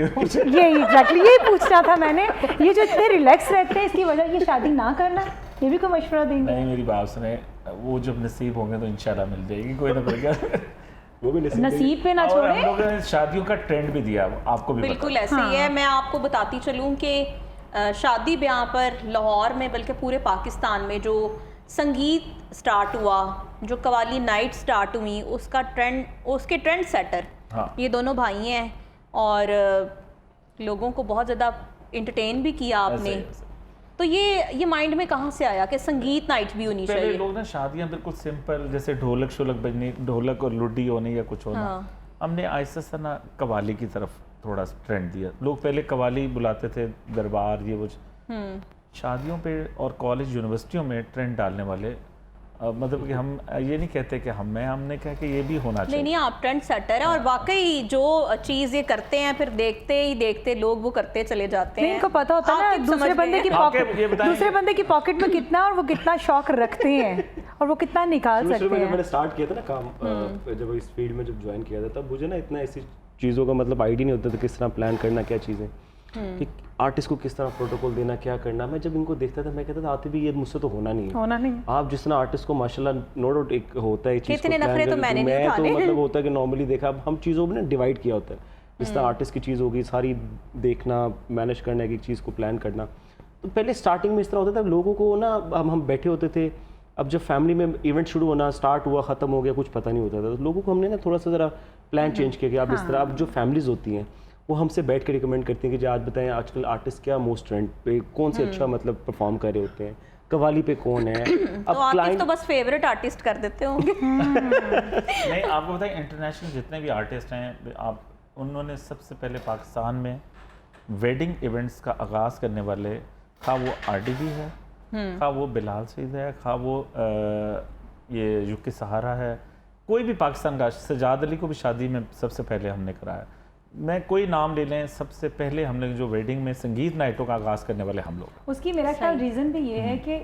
ये एग्जैक्टली यही पूछना था मैंने। ये जो इतने रिलैक्स रहते हैं इसकी वजह ये शादी ना करना, ये भी कोई मशवरा देंगे? नहीं, मेरी बात सुने, वो जब नसीब होंगे तो इंशाल्लाह मिल जाएगी कोई ना कोई। वो भी नसीब पे ना और छोड़े। हम लोगों ने शादियों का ट्रेंड भी दिया, आपको भी बिल्कुल पता ऐसे ही है। मैं आपको बताती चलूँ कि शादी ब्याह पर लाहौर में बल्कि पूरे पाकिस्तान में जो संगीत स्टार्ट हुआ, जो कवाली नाइट स्टार्ट हुई, उसका ट्रेंड, उसके ट्रेंड सेटर हाँ। ये दोनों भाई हैं और लोगों को बहुत ज़्यादा इंटरटेन भी किया आपने। ऐसे। तो ये माइंड में कहाँ से आया कि संगीत नाइट भी होनी पहले चाहिए? लोग ना शादियां बिल्कुल सिंपल, जैसे ढोलक शोलक बजनी, ढोलक और लुड्डी होनी या कुछ होना। हाँ। हमने आहिस्ता सा ना कवाली की तरफ थोड़ा ट्रेंड दिया। लोग पहले कवाली बुलाते थे, दरबार ये वो। शादियों पे और कॉलेज यूनिवर्सिटियों में ट्रेंड डालने वाले, मतलब कि हम ये नहीं कहते कि हमने कहा कि ये भी होना चाहिए। नहीं, आप ट्रेंड सेटर है और वाकई जो चीज़ ये करते हैं फिर देखते ही देखते लोग वो करते चले जाते हैं। इनको पता होता है आप ना समझ दूसरे बंदे गए की हैं? पॉकेट, ये बताएं। दूसरे बंदे की पॉकेट में कितना और वो कितना शौक रखते हैं और वो कितना निकाल शुरू सकते में जब हैं। मैंने स्टार्ट किया था ना काम, जब इस फील्ड में जब ज्वाइन किया था, तब मुझे ना इतना ऐसी चीज़ों का मतलब आइडिया नहीं होता था किस तरह प्लान करना, क्या चीज़ें, कि आर्टिस्ट को किस तरह प्रोटोकॉल देना, क्या करना। मैं जब इनको देखता था मैं कहता था आते भी ये मुझसे तो होना नहीं है। होना नहीं। आप जिस तरह आर्टिस्ट को माशाल्लाह नो डाउट एक होता है चीज़ को कितने plan नखरे तो करके, मैंने नहीं मैं तो उठाने। मतलब होता है कि नॉर्मली देखा, अब हम चीज़ों में ना डिवाइड किया होता है। जिस तरह आर्टिस्ट की चीज़ होगी सारी देखना, मैनेज करना, एक चीज़ को प्लान करना। तो पहले स्टार्टिंग में इस तरह होता था, लोगों को ना हम बैठे होते थे, अब जब फैमिली में इवेंट शुरू होना स्टार्ट हुआ, ख़त्म हो गया, कुछ पता नहीं होता था, तो लोगों को हमने ना थोड़ा सा ज़रा प्लान चेंज किया कि आप इस तरह, अब जो फैमिलीज़ होती हैं वो हमसे बैठ के रिकमेंड करती हैं कि जो आज बताएं आजकल आर्टिस्ट क्या मोस्ट ट्रेंड पे कौन से अच्छा मतलब परफॉर्म कर रहे होते हैं, कवाली पे कौन है। तो आतिफ तो बस फेवरेट आर्टिस्ट कर देते होंगे। नहीं, आपको बताएं इंटरनेशनल जितने भी आर्टिस्ट हैं, आप उन्होंने सबसे पहले पाकिस्तान में वेडिंग इवेंट्स का आगाज़ करने वाले, खा वो RDB है, खा वो बिलाल सईद है, खा वो ये यूके सहारा है, कोई भी पाकिस्तान का, सजाद अली को भी शादी में सबसे पहले हमने कराया। मैं कोई नाम ले लें, सबसे पहले हमने जो वेडिंग में संगीत नाइटों का आगाज़ करने वाले हम लोग। उसकी मेरा ख्याल रीज़न भी ये है कि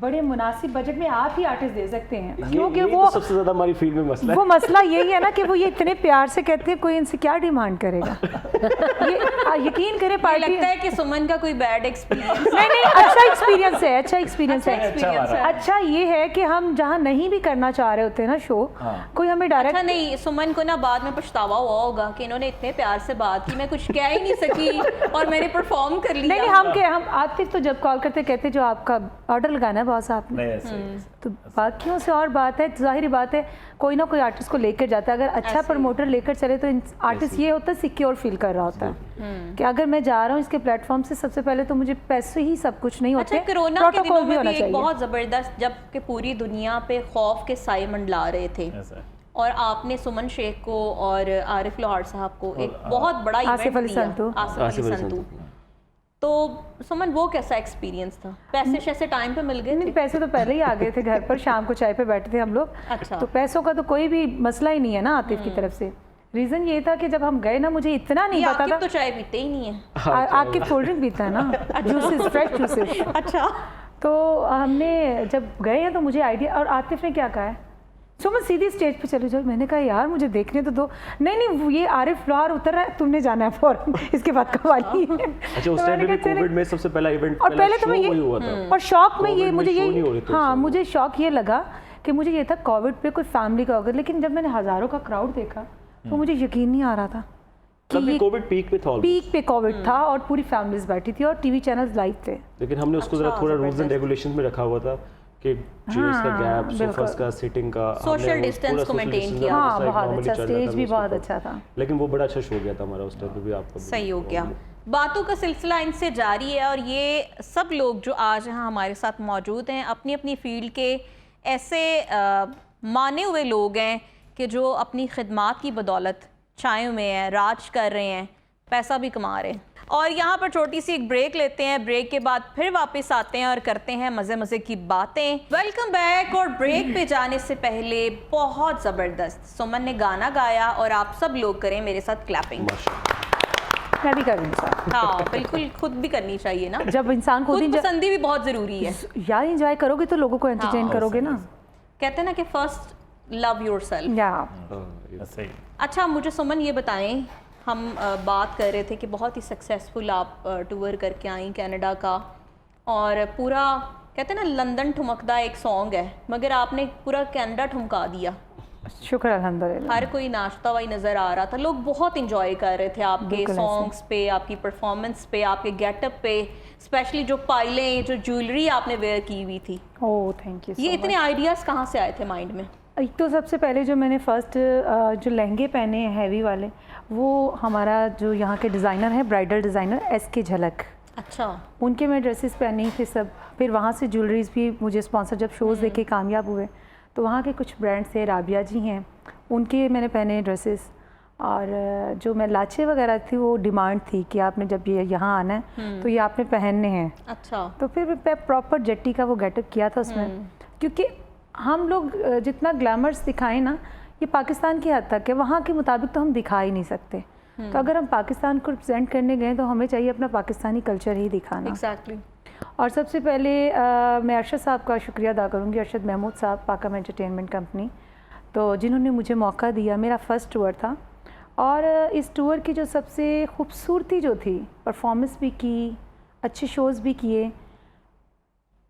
बड़े मुनासिब बजट में आप ही आर्टिस्ट दे सकते हैं, क्योंकि वो तो सबसे ज़्यादा हमारी फील्ड में मसला है। वो मसला यही है ना कि वो ये इतने प्यार से कहते हैं, कोई इनसे क्या डिमांड करेगा। ये यकीन करें पार्टी लगता है कि सुमन का कोई बैड एक्सपीरियंस नहीं, अच्छा एक्सपीरियंस है, अच्छा एक्सपीरियंस है। एक्सपीरियंस है। अच्छा ये है कि हम जहाँ नहीं भी करना चाह रहे होते हैं ना शो, कोई हमें अच्छा डायरेक्ट नहीं, सुमन को ना बाद में पछतावा हुआ होगा कि इन्होंने इतने प्यार से बात की, मैं कुछ कह ही नहीं सकी और मैंने परफॉर्म कर लिया। नहीं, हम आतिफ तो जब कॉल करते कहते जो आपका ऑर्डर लगाना है बॉस आपने, तो बाकियों से और बात है, जाहिर बात है कोई ना कोई आर्टिस्ट को लेकर जाता है। अगर अच्छा प्रमोटर लेकर चले तो आर्टिस्ट ये होता है सिक्योर फील कर रहा होता है कि अगर मैं जा रहा हूँ इसके प्लेटफॉर्म से, सबसे पहले तो मुझे पैसे ही सब कुछ नहीं होते। अच्छा, कोरोना के दिनों में भी एक चाहिए। बहुत ज़बरदस्त, जब कि पूरी दुनिया पे खौफ के साए मंडला रहे थे, और आपने सुमन शेख को और आरिफ लाहौर साहब को एक बहुत बड़ा आसिफ इवेंट अली दिया, संतू। आसिफ अली संतू। तो सुमन वो कैसा एक्सपीरियंस था? पैसे शैसे टाइम पे मिल गए नहीं, थे? पैसे तो पहले ही आ गए थे घर पर, शाम को चाय पे बैठे थे हम लोग। अच्छा। तो पैसों का तो कोई भी मसला ही नहीं है ना आतिफ की तरफ से। रीज़न ये था कि जब हम गए ना, मुझे इतना नहीं पता आकिब था। तो चाय पीते ही नहीं है। आकिब कोल्ड ड्रिंक पीता है ना, जूसेस, फ्रेश जूसेस। अच्छा। तो हमने जब गए हैं तो मुझे आइडिया, और आतिफ ने क्या कहा है, सुमन सीधी स्टेज पे चले जाओ। मैंने कहा यार मुझे देखने तो दो। नहीं ये आरिफ लाहौर उतर रहा है, तुमने जाना है फौरन, इसके बाद कवाली है। अच्छा, उस टाइम पे भी कोविड में सबसे पहला इवेंट, और पहले तो मैं ये हुआ था, और शौक में ये कोविड में मुझे शो नहीं हो ये रहे थे हाँ उस समय। मुझे शौक ये लगा कि मुझे ये था कोविड पे कोई फैमिली का होगा, लेकिन जब मैंने हज़ारों का क्राउड देखा तो मुझे यकीन नहीं आ रहा था कि तब ये कोविड पीक पे था almost। पीक पे कोविड था और पूरी फैमिलीज बैठी थी और टीवी चैनल्स लाइव थे। लेकिन हमने उसको जरा थोड़ा रूल्स एंड रेगुलेशंस में रखा हुआ था कि चेयर्स का गैप, सोफास का, सीटिंग का, Social distance को maintain किया। हाँ बहुत अच्छा, स्टेज भी बहुत अच्छा था। लेकिन वो बड़ा अच्छा शो गया था हमारा उस टाइम पे भी। आपको सही हो गया। बातों का सिलसिला इनसे जारी है और ये सब लोग जो आज यहाँ हमारे साथ मौजूद हैं अपनी अपनी फील्ड के ऐसे माने हुए लोग हैं कि जो अपनी खिदमात की बदौलत चायों में है, राज कर रहे हैं, पैसा भी कमा रहे हैं। और यहाँ पर छोटी सी एक ब्रेक लेते हैं, ब्रेक के बाद फिर वापस आते हैं और करते हैं मज़े मज़े की बातें। Welcome back. और ब्रेक पे जाने से पहले बहुत ज़बरदस्त सुमन ने गाना गाया और आप सब लोग करें मेरे साथ क्लैपिंग। मैं भी कर रही हूँ। हाँ बिल्कुल, खुद भी करनी चाहिए ना, जब इंसान खुद खुद पसंदी भी बहुत ज़रूरी है यार, इंजॉय करोगे तो लोगों को एंटरटेन करोगे ना। कहते हैं ना कि फर्स्ट लव योरसेल्फ। या सही। अच्छा मुझे सुमन ये बताएं, हम बात कर रहे थे कि बहुत ही सक्सेसफुल आप टूर करके आई कनाडा का, और पूरा कहते हैं ना लंदन ठुमकदा एक सॉन्ग है, मगर आपने पूरा कनाडा ठुमका दिया। शुक्र अल्हम्दुलिल्लाह। हर कोई नाचता हुआ ही नज़र आ रहा था, लोग बहुत इंजॉय कर रहे थे आपके बिल्कुल सॉन्ग्स पे, आपकी परफॉर्मेंस पे, आपके गेटअप पे, स्पेशली जो पायलें, जो ज्वेलरी आपने वेयर की हुई थी। Oh thank you. ये इतने आइडियाज़ कहाँ से आए थे माइंड में? एक तो सबसे पहले जो मैंने फर्स्ट जो लहंगे पहने हैं हैवी वाले, वो हमारा जो यहाँ के डिज़ाइनर है, ब्राइडल डिज़ाइनर SK झलक, अच्छा उनके मैं ड्रेसेस पहनी थे सब। फिर वहाँ से ज्वेलरीज भी मुझे स्पॉन्सर, जब शोज़ देखे कामयाब हुए तो वहाँ के कुछ ब्रांड्स थे, राबिया जी हैं, उनके मैंने पहने ड्रेसेस। और जो मैं लाचे वगैरह थी वो डिमांड थी कि आपने जब ये यहाँ आना है तो ये आपने पहनने हैं। अच्छा। तो फिर मैं प्रॉपर जट्टी का वो गेटअप किया था उसमें, क्योंकि हम लोग जितना ग्लैमर्स दिखाएं ना, ये पाकिस्तान की हद तक है, वहाँ के मुताबिक तो हम दिखा ही नहीं सकते। तो अगर हम पाकिस्तान को रिप्रेजेंट करने गए तो हमें चाहिए अपना पाकिस्तानी कल्चर ही दिखाना। एग्जैक्टली। और सबसे पहले मैं अरशद साहब का शुक्रिया अदा करूँगी, अरशद महमूद साहब, पाकम एंटरटेनमेंट कंपनी, तो जिन्होंने मुझे मौका दिया। मेरा फ़र्स्ट टूर था और इस टूर की जो सबसे खूबसूरती जो थी, परफॉर्मेंस भी की, अच्छे शोज़ भी किए।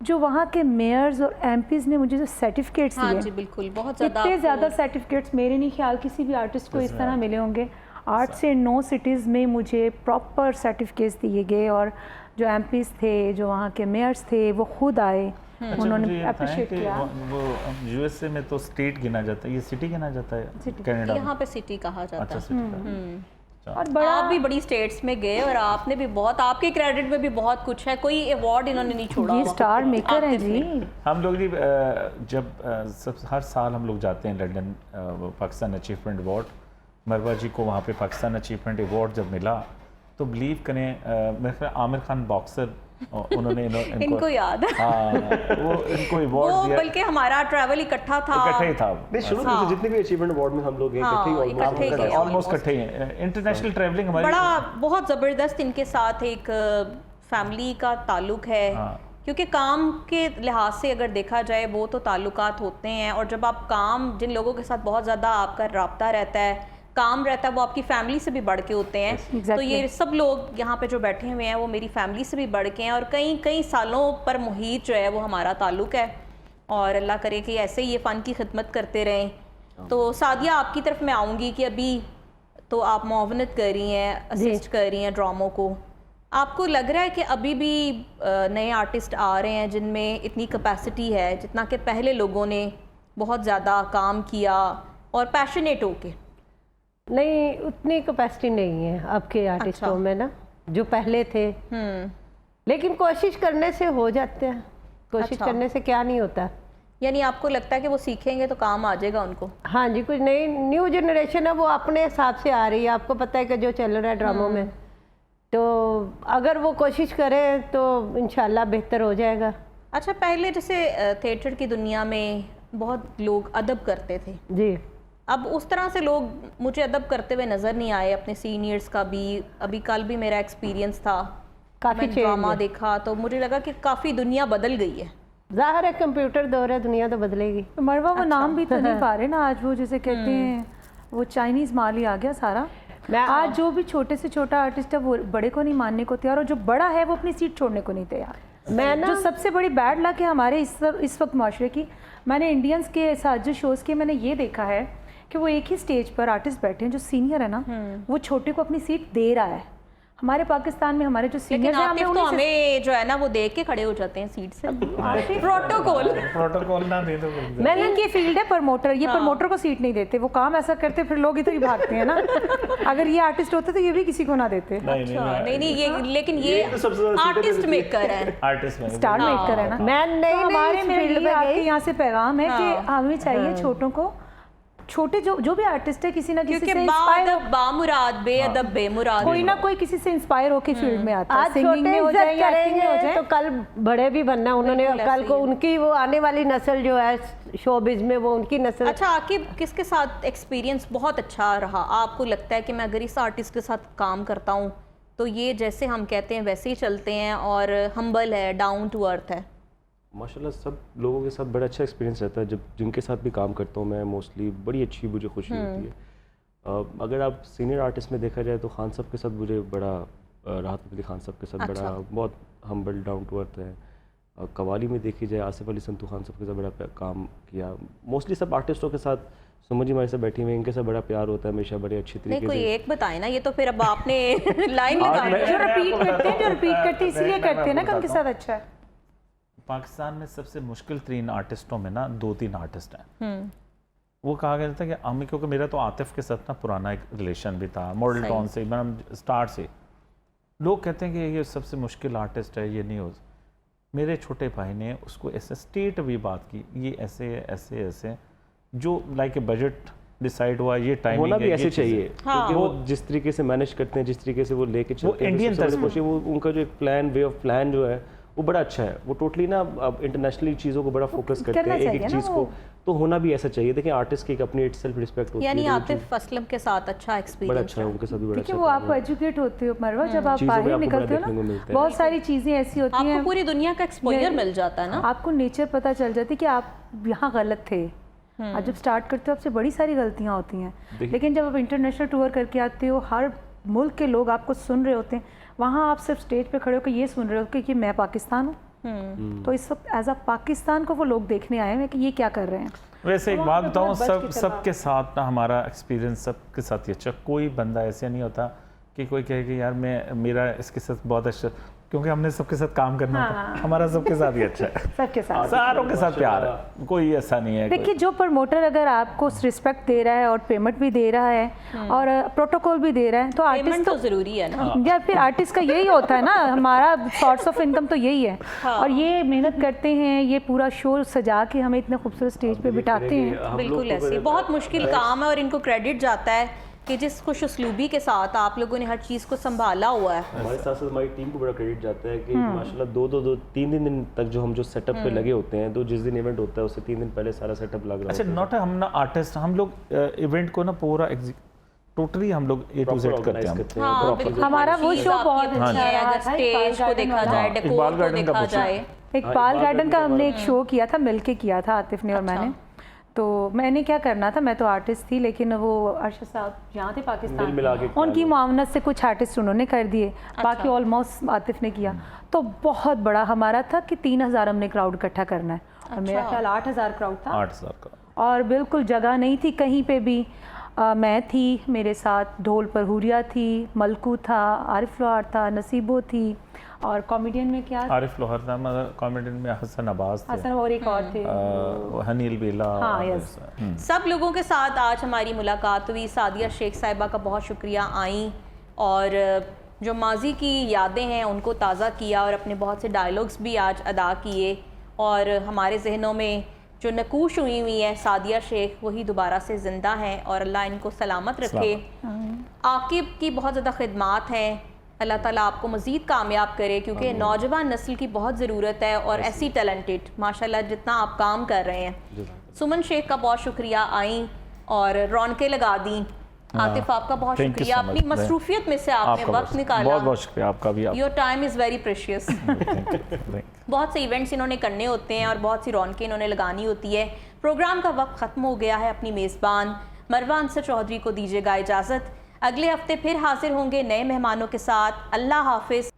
जो वहाँ के मेयर्स और MPs ने मुझे जो सर्टिफिकेट्स दिए, हाँ जी बिल्कुल, बहुत ज़्यादा इतने ज़्यादा सर्टिफिकेट्स मेरे नहीं ख्याल किसी भी आर्टिस्ट को इस तरह मिले होंगे। 8 से 9 सिटीज़ में मुझे प्रॉपर सर्टिफिकेट्स दिए गए, और जो MPs थे, जो वहाँ के मेयर्स थे, वो खुद आए, उन्होंने अप्रिशिएट किया। वो USA में तो स्टेट गिना जाता है, ये सिटी गिना जाता है कनाडा में। यहाँ पे सिटी कहा जाता अच्छा है। सिटी। और बड़ा आप भी बड़ी स्टेट्स में गए और आपने भी बहुत, आपके क्रेडिट में भी बहुत कुछ है, कोई अवार्ड इन्होंने नहीं छोड़ा। ये स्टार मेकर हैं जी। हम लोग भी जब हर साल हम लोग जाते हैं लंदन, पाकिस्तान अचीवमेंट अवार्ड, मरवा जी को वहाँ पे पाकिस्तान अचीवमेंट अवार्ड जब मिला तो बिलीव करें, मेरे ख्याल आमिर खान बॉक्सर, उन्होंने इनको याद है। हाँ, वो इनको अवार्ड वो दिया। बल्कि हमारा ट्रैवल इकट्ठा था, इकट्ठे ही था। नहीं, शुरू में तो जितने भी अचीवमेंट अवार्ड में हम लोग गए इकट्ठे गए, ऑलमोस्ट इकट्ठे ही हैं। इंटरनेशनल ट्रैवलिंग हमारी बड़ा बहुत ज़बरदस्त इनके साथ एक फैमिली का ताल्लुक है। क्योंकि काम के लिहाज से अगर देखा जाए वो तो ताल्लुकात होते हैं, और जब आप काम, जिन लोगों के साथ बहुत ज़्यादा आपका रब्ता रहता है, काम रहता है, वो आपकी फैमिली से भी बढ़ के होते हैं। Exactly. तो ये सब लोग यहाँ पे जो बैठे हुए हैं वो मेरी फैमिली से भी बढ़ के हैं, और कई सालों पर मुहीत जो है वो हमारा ताल्लुक है, और अल्लाह करे कि ऐसे ही ये फ़न की खिदमत करते रहें। तो सादिया, आपकी तरफ मैं आऊँगी कि अभी तो आप मुआवनत कर रही हैं, असिस्ट कर रही हैं ड्रामों को, आपको लग रहा है कि अभी भी नए आर्टिस्ट आ रहे हैं जिनमें इतनी कैपेसिटी है, जितना कि पहले लोगों ने बहुत ज़्यादा काम किया और पैशनेट होके? नहीं, उतनी कैपेसिटी नहीं है अब के आर्टिस्टों में ना, जो पहले थे। लेकिन कोशिश करने से हो जाते हैं, कोशिश करने से क्या नहीं होता। यानी आपको लगता है कि वो सीखेंगे तो काम आ जाएगा उनको? हाँ जी, कुछ नई न्यू जनरेशन है, वो अपने हिसाब से आ रही है। आपको पता है कि जो चल रहा है ड्रामों में, तो अगर वो कोशिश करें तो इंशाल्लाह बेहतर हो जाएगा। अच्छा, पहले जैसे थिएटर की दुनिया में बहुत लोग अदब करते थे जी, अब उस तरह से लोग मुझे अदब करते हुए नज़र नहीं आए। अपने सीनियर्स का भी, अभी कल भी मेरा एक्सपीरियंस था, काफ़ी ड्रामा देखा तो मुझे लगा कि काफ़ी दुनिया बदल गई है। जाहिर है कंप्यूटर दौर है, दुनिया तो बदलेगी। तो मरवा वो नाम भी तो नहीं पा रहे ना आज, वो जैसे कहते हैं वो चाइनीज़ माल ही आ गया सारा। आज जो भी छोटे से छोटा आर्टिस्ट है वो बड़े को नहीं मानने को तैयार, और जो बड़ा है वो अपनी सीट छोड़ने को नहीं तैयार। मैं ना, जो सबसे बड़ी बैड लक है हमारे इस वक्त माशरे की, मैंने इंडियंस के साथ जो शोज़ किए, मैंने ये देखा है कि वो एक ही स्टेज पर आर्टिस्ट बैठे हैं, जो सीनियर है ना वो छोटे को अपनी सीट दे रहा है। हमारे पाकिस्तान में हमारे जो सीनियर हैं, हमें जो है ना वो देख के खड़े हो जाते हैं सीट से। प्रोटोकॉल ना दे दो। मैंने इनकी फील्ड है प्रमोटर, ये प्रमोटर को सीट नहीं देते, वो काम ऐसा करते फिर लोग इधर ही भागते हैं ना। अगर ये आर्टिस्ट होते तो ये भी किसी को ना देते। नहीं, ये लेकिन ये आर्टिस्ट मेकर है, आर्टिस्ट स्टार मेकर है ना। मैं नहीं, हमारे मेरे लिए आपके यहाँ से पैगाम है कि हमें चाहिए छोटों को छोटे जो भी आर्टिस्ट है किसी ना किसी क्योंकि से इंस्पायर बामुराद बेअदब बेमुराद कोई ना कोई किसी से इंस्पायर होकर फील्ड में आता है। आज सिंगिंग छोटे में हो जाए इज्जत या एक्टिंग में हो करेंगे जाए। तो कल बड़े भी बनना। उन्होंने बिल्कुल कल ऐसे को ही है। उनकी वो आने वाली नस्ल जो है शोबिज में, वो उनकी नस्ल। अच्छा, आकिब किसके साथ एक्सपीरियंस बहुत अच्छा रहा? आपको लगता है कि मैं अगर इस आर्टिस्ट के साथ काम करता हूँ तो ये जैसे हम कहते हैं वैसे ही चलते हैं और हम्बल है, डाउन टू अर्थ है? माशाल्लाह सब लोगों के साथ बड़ा अच्छा एक्सपीरियंस रहता है। जब जिनके साथ भी काम करता हूँ मैं मोस्टली बड़ी अच्छी मुझे खुशी होती है। अगर आप सीनियर आर्टिस्ट में देखा जाए तो खान साहब के साथ मुझे बड़ा राहत फतेह अली खान साहब के साथ बड़ा बहुत हम्बल डाउन टू अर्थ है। कवाली में देखी जाए आसिफ अली संतू खान साहब के साथ बड़ा काम किया। मोस्टली सब आर्टिस्टों के साथ सुमन जी हमारे साथ बैठी हुई हैं, इनके साथ बड़ा प्यार होता है हमेशा, बड़े अच्छी नहीं, तरीके कोई से। एक बताए ना, ये तो फिर अब आपने लाइन लगा दी। जो रिपीट करते हैं इसलिए करते हैं ना कि उनके साथ अच्छा है। पाकिस्तान में सबसे मुश्किल 3 आर्टिस्टों में ना 2-3 आर्टिस्ट हैं। वो कहा गया था कि अमी, क्योंकि मेरा तो आतिफ के साथ ना पुराना एक रिलेशन भी था मॉडल टाउन से, मतलब स्टार्ट से। लोग कहते हैं कि ये सबसे मुश्किल आर्टिस्ट है, ये नहीं हो। मेरे छोटे भाई ने उसको ऐसे स्टेट भी बात की, ये ऐसे ऐसे ऐसे जो लाइक ए बजट डिसाइड हुआ, ये टाइमिंग होना भी ऐसे चाहिए हाँ। क्योंकि वो जिस तरीके से मैनेज करते हैं, जिस तरीके से वो लेके चलते हैं, इंडियन सबसे बड़ी कोशिश वो उनका जो एक प्लान, वे ऑफ प्लान जो है वो बड़ा अच्छा है। वो टोटली ना अब इंटरनेशनली चीज़ों को बड़ा फोकस करते करना हैं, एक चाहिए एक ना चीज़ वो। को। तो होना भी ऐसा चाहिए। देखिए आर्टिस्ट की एक अपनी सेल्फ रिस्पेक्ट होती है। यानी जो आतिफ असलम के साथ अच्छा बड़ा एक्सपीरियंस अच्छा है, उनके साथ भी बड़ा क्योंकि अच्छा वो काम आपको है। एजुकेट होते हो मरवा, जब आप चीज़ों में बाहर आपको बड़ा निकलते हो देखने को ना, मिलता है। बहुत सारी चीज़ें ऐसी होती आपको हैं, पूरी दुनिया का एक्सपोजर मिल जाता है ना। आपको नेचर पता चल जाती है कि आप यहाँ गलत थे। आप जब स्टार्ट करते हो आपसे बड़ी सारी गलतियाँ होती हैं, लेकिन जब आप इंटरनेशनल टूर करके आते हो, हर मुल्क के लोग आपको सुन रहे होते हैं। वहाँ आप सिर्फ स्टेज पे खड़े होकर ये सुन रहे हो कि मैं पाकिस्तान हूँ। तो इस वक्त एज अ पाकिस्तान को वो लोग देखने आए हैं कि ये क्या कर रहे हैं। वैसे एक वहाँ बात पे बताऊँ, बहुत बच के चला। सबके साथ ना हमारा एक्सपीरियंस सबके साथ ही अच्छा। कोई बंदा ऐसे नहीं होता कि कोई कहे कि यार मेरा इसके साथ बहुत अच्छा, क्योंकि हमने सबके साथ काम करना था, हमारा सबके साथ ही अच्छा है। सबके साथ सारों के साथ प्यार है, कोई ऐसा नहीं है। देखिए, जो प्रमोटर अगर आपको रिस्पेक्ट दे रहा है और पेमेंट भी दे रहा है और प्रोटोकॉल भी दे रहा है, तो आर्टिस्ट पेमेंट तो जरूरी है ना। या फिर आर्टिस्ट का यही होता है ना, हमारा सोर्स ऑफ इनकम तो यही है। और ये मेहनत करते हैं, ये पूरा शो सजा के हमें इतने खूबसूरत स्टेज पे बिठाते हैं। बिल्कुल ऐसे ही बहुत मुश्किल काम है और इनको क्रेडिट जाता है कि जिस खुश उसलूबी के साथ आप लोगों ने हर चीज़ को संभाला हुआ है। हमारे साथ साथ हमारी टीम को बड़ा क्रेडिट जाता है कि माशाल्लाह 2-3 दिन तक जो हम जो सेटअप पे लगे होते हैं, तो जिस दिन इवेंट होता है उससे 3 दिन पहले सारा सेटअप लग रहा अच्छा, होता है। नॉट हम ना आर्टिस्ट, हम लोग इवेंट को ना पूरा टोटली हम लोग A to Z करते हैं। हाँ, बिल्कुल। हमारा वो चीज़ शो आपकी बहुत अच्छी अच्छा है, रहा अगर था, स्टेज को इकबाल देखा गार्डन जाए, हाँ, डेकोर इकबाल को गार्डन का देखा पूछो। जाए। इकबाल गार्डन का हमने एक शो किया था, मिलके किया था आतिफ ने और मैंने। तो मैंने क्या करना था, मैं तो आर्टिस्ट थी, लेकिन वो अरशद साहब यहाँ थे पाकिस्तान, मिला के उनकी मामनत से कुछ आर्टिस्ट उन्होंने कर दिए, बाकी ऑलमोस्ट आतिफ ने किया। तो बहुत बड़ा हमारा था कि 3000 हमने क्राउड इकट्ठा करना है, और मेरा ख्याल 8000 क्राउड था, 8000 का। और बिल्कुल जगह नहीं थी कहीं पे भी। मैं थी, मेरे साथ ढोल पर हुरिया थी, मलकू था, आरिफ लोहार था, नसीबो थी, और कॉमेडियन में क्या आरिफ लोहार था, मगर कॉमेडियन में हसन अब्बास थे, हसन और एक और थे, हनील बेला। हाँ, यस। सब लोगों के साथ आज हमारी मुलाकात हुई। सादिया शेख साहिबा का बहुत शुक्रिया आई और जो माजी की यादें हैं उनको ताज़ा किया और अपने बहुत से डायलॉग्स भी आज अदा किए, और हमारे जहनों में जो नकूश हुई है सादिया शेख, वही दोबारा से ज़िंदा हैं और अल्लाह इनको सलामत रखे। आकिब की बहुत ज़्यादा खिदमात हैं, अल्लाह ताला आपको मज़ीद कामयाब करे, क्योंकि नौजवान नस्ल की बहुत ज़रूरत है और ऐसी टैलेंटेड माशाल्लाह जितना आप काम कर रहे हैं। सुमन शेख का बहुत शुक्रिया आई और रौनकें लगा दी। आतिफ आपका बहुत Thank you शुक्रिया, so much. अपनी मसरूफियत में से आपने आपका वक्त निकाला। बहुत बहुत शुक्रिया आपका भी। Your time is very precious. बहुत से इवेंट्स इन्होंने करने होते हैं और बहुत सी रौनकें इन्होंने लगानी होती है। प्रोग्राम का वक्त ख़त्म हो गया है। अपनी मेज़बान मरवा अंसर चौधरी को दीजिएगा इजाज़त। अगले हफ्ते फिर हाजिर होंगे नए मेहमानों के साथ। अल्लाह हाफिज़।